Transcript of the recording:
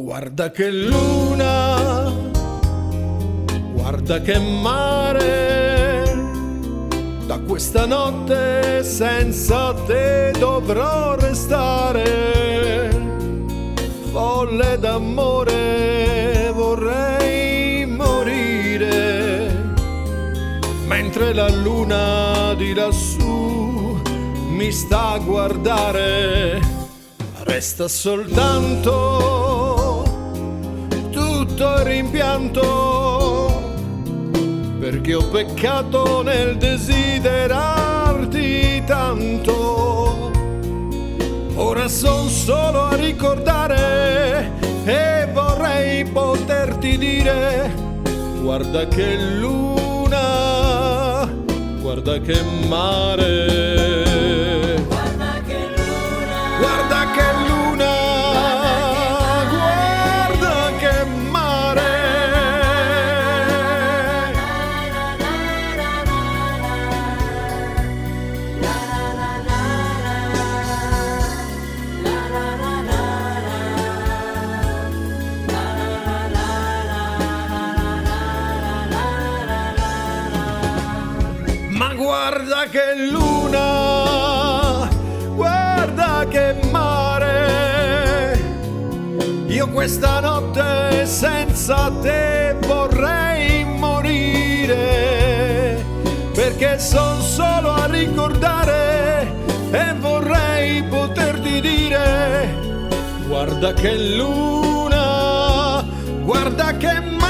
Guarda che luna, guarda che mare, da questa notte senza te dovrò restare. Folle d'amore vorrei morire, mentre la luna di lassù mi sta a guardare. Resta soltanto tutto il rimpianto, perché ho peccato nel desiderarti tanto. Ora son solo a ricordare e vorrei poterti dire: guarda che luna, guarda che mare. Guarda che luna, guarda che mare. Ma guarda che luna, guarda che mare. Io questa notte senza te vorrei morire, perché son solo a ricordare e vorrei poterti dire: guarda che luna, guarda che mare.